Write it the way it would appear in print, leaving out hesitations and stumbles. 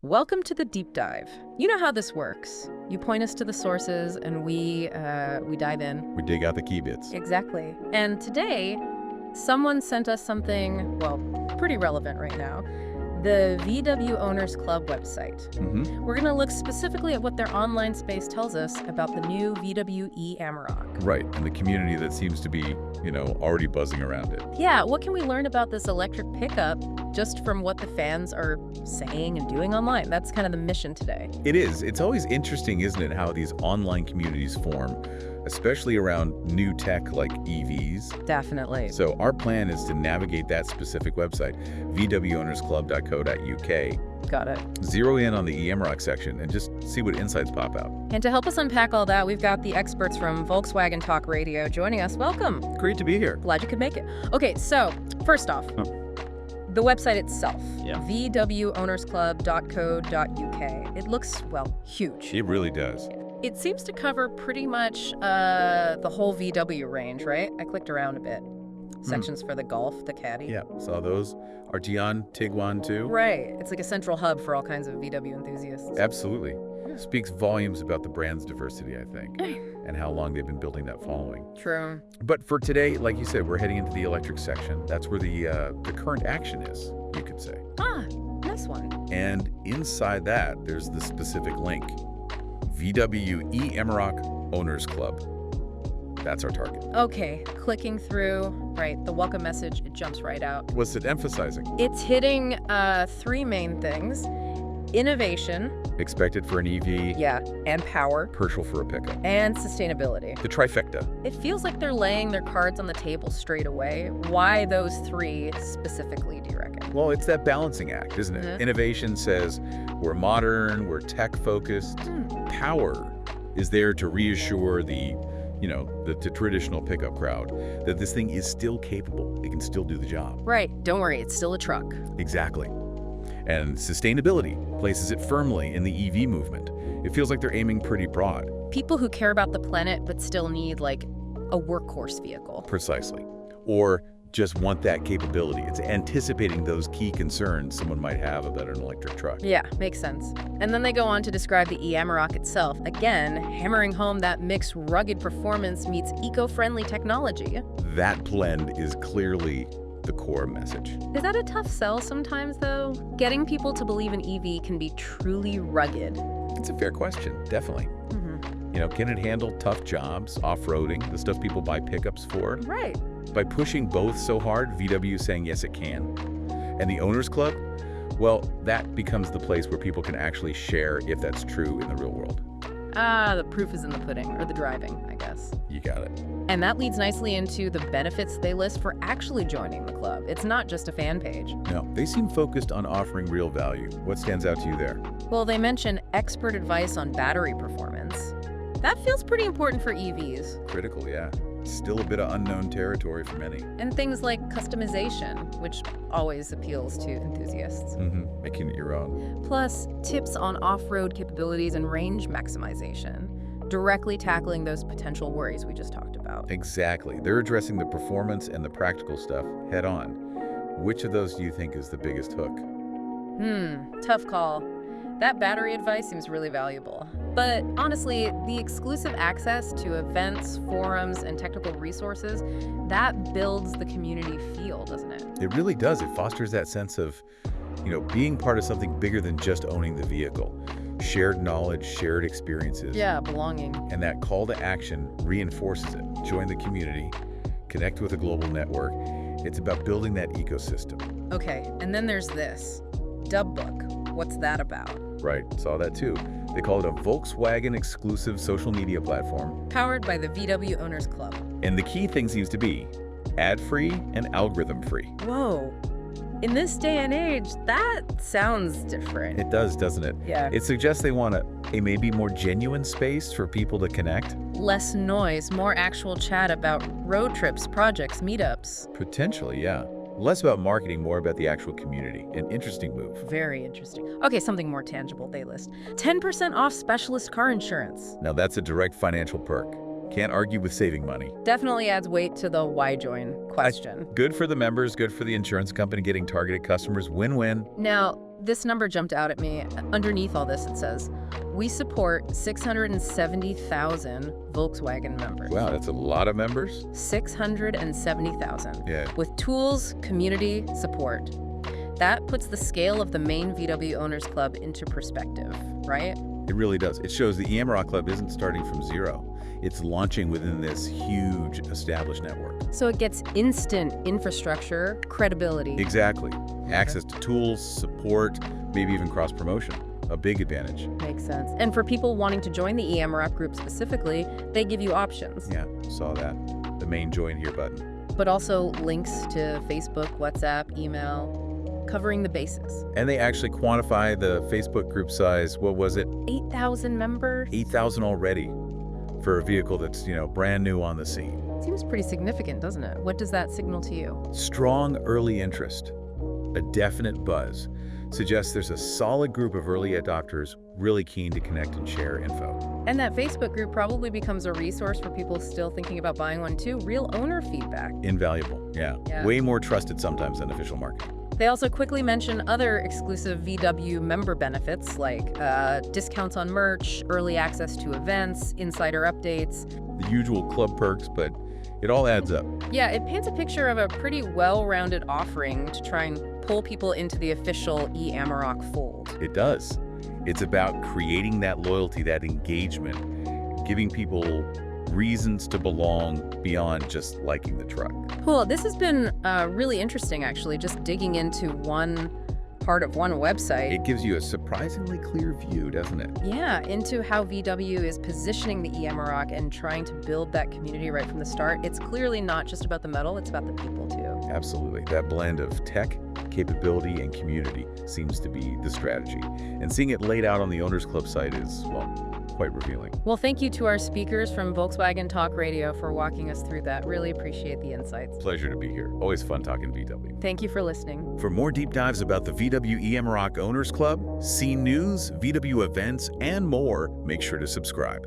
Welcome to the deep dive. You know how this works. You point us to the sources and we dive in. We dig out the key bits. Exactly. And today, someone sent us something, well, pretty relevant right now. The VW Owners Club website. We're going to look specifically at what their online space tells us about the new VW e-AMAROK. Right, and the community that seems to be, already buzzing around it. Yeah, what can we learn about this electric pickup just from what the fans are saying and doing online? That's kind of the mission today. It is. It's always interesting, isn't it, how these online communities form, especially around new tech like EVs. Definitely. So our plan is to navigate that specific website, vwownersclub.co.uk. Got it. Zero in on the e-AMAROK section and just see what insights pop out. And to help us unpack all that, we've got the experts from Volkswagen Talk Radio joining us. Welcome. Great to be here. Glad you could make it. Okay, so first off, the website itself, vwownersclub.co.uk. It looks, well, huge. It really does. It seems to cover pretty much the whole VW range, right? I clicked around a bit. Sections for the Golf, the Caddy. Yeah, saw those. Arteon, Tiguan too. Right. It's like a central hub for all kinds of VW enthusiasts. Absolutely. Speaks volumes about the brand's diversity, I think, and how long they've been building that following. True. But for today, like you said, we're heading into the electric section. That's where the current action is, you could say. Ah, this one. And inside that, there's the specific link. VW e-AMAROK Owners Club. That's our target. Okay, clicking through, right, the welcome message, it jumps right out. What's it emphasizing? It's hitting three main things. Innovation. Expected for an EV. Yeah, and power. Crucial for a pickup. And sustainability. The trifecta. It feels like they're laying their cards on the table straight away. Why those three specifically, do you reckon? Well, it's that balancing act, isn't it? Innovation says we're modern, we're tech-focused. Power is there to reassure the traditional pickup crowd that this thing is still capable. It can still do the job. Right. Don't worry, it's still a truck. Exactly. And sustainability places it firmly in the EV movement. It feels like they're aiming pretty broad. People who care about the planet but still need, like, a workhorse vehicle. Precisely. Or just want that capability. It's anticipating those key concerns someone might have about an electric truck. Yeah, makes sense. And then they go on to describe the e-AMAROK itself, again, hammering home that mixed rugged performance meets eco-friendly technology. That blend is clearly the core message. Is that a tough sell sometimes, though? Getting people to believe an EV can be truly rugged. It's a fair question, definitely. Can it handle tough jobs, off-roading, the stuff people buy pickups for? Right. By pushing both so hard, VW is saying yes, it can. And the Owners Club, well, that becomes the place where people can actually share if that's true in the real world. The proof is in the pudding, or the driving, I guess. You got it. And that leads nicely into the benefits they list for actually joining the club. It's not just a fan page. No, they seem focused on offering real value. What stands out to you there? Well, they mention expert advice on battery performance. That feels pretty important for EVs. Critical, yeah. Still a bit of unknown territory for many. And things like customization, which always appeals to enthusiasts. Making it your own. Plus, tips on off-road capabilities and range maximization, directly tackling those potential worries we just talked about. Exactly. They're addressing the performance and the practical stuff head on. Which of those do you think is the biggest hook? Tough call. That battery advice seems really valuable. But honestly, the exclusive access to events, forums, and technical resources, that builds the community feel, doesn't it? It really does. It fosters that sense of, being part of something bigger than just owning the vehicle. Shared knowledge, shared experiences. Yeah, belonging. And that call to action reinforces it. Join the community, connect with a global network. It's about building that ecosystem. Okay, and then there's this. Dubbook. What's that about? Right, saw that too. They call it a Volkswagen exclusive social media platform. Powered by the VW Owners Club. And the key thing seems to be ad-free and algorithm-free. Whoa. In this day and age, that sounds different. It does, doesn't it? Yeah. It suggests they want a maybe more genuine space for people to connect. Less noise, more actual chat about road trips, projects, meetups. Potentially, yeah. Less about marketing, more about the actual community. An interesting move. Very interesting. Okay, something more tangible they list. 10% off specialist car insurance. Now that's a direct financial perk. Can't argue with saving money. Definitely adds weight to the why join question. Good for the members, good for the insurance company getting targeted customers, win-win. Now, This number jumped out at me. Underneath all this, it says, we support 670,000 Volkswagen members. Wow, that's a lot of members. 670,000. Yeah. With tools, community, support. That puts the scale of the main VW Owners Club into perspective, right? It really does. It shows the e-AMAROK Club isn't starting from zero. It's launching within this huge established network. So it gets instant infrastructure, credibility. Exactly. Access to tools, support, maybe even cross-promotion. A big advantage. Makes sense. And for people wanting to join the e-AMAROK group specifically, they give you options. Yeah, saw that. The main join here button. But also links to Facebook, WhatsApp, email, covering the bases. And they actually quantify the Facebook group size. What was it? 8,000 members? 8,000 already for a vehicle that's, brand new on the scene. Seems pretty significant, doesn't it? What does that signal to you? Strong early interest, a definite buzz, suggests there's a solid group of early adopters really keen to connect and share info. And that Facebook group probably becomes a resource for people still thinking about buying one too. Real owner feedback. Invaluable, yeah. Way more trusted sometimes than official marketing. They also quickly mention other exclusive VW member benefits like discounts on merch, early access to events, insider updates. The usual club perks, but it all adds up. Yeah, it paints a picture of a pretty well-rounded offering to try and pull people into the official e-AMAROK fold. It does. It's about creating that loyalty, that engagement, giving people reasons to belong beyond just liking the truck. Cool. This has been really interesting, actually, just digging into one part of one website. It gives you a surprisingly clear view, doesn't it? Yeah, into how VW is positioning the e-AMAROK and trying to build that community right from the start. It's clearly not just about the metal, it's about the people too. Absolutely. That blend of tech, capability, and community seems to be the strategy. And seeing it laid out on the Owners Club site is, well, quite revealing. Well, thank you to our speakers from Volkswagen Talk Radio for walking us through that. Really appreciate the insights. Pleasure to be here. Always fun talking VW. Thank you for listening. For more deep dives about the VW e-AMAROK Owners Club, scene news, VW events, and more, make sure to subscribe.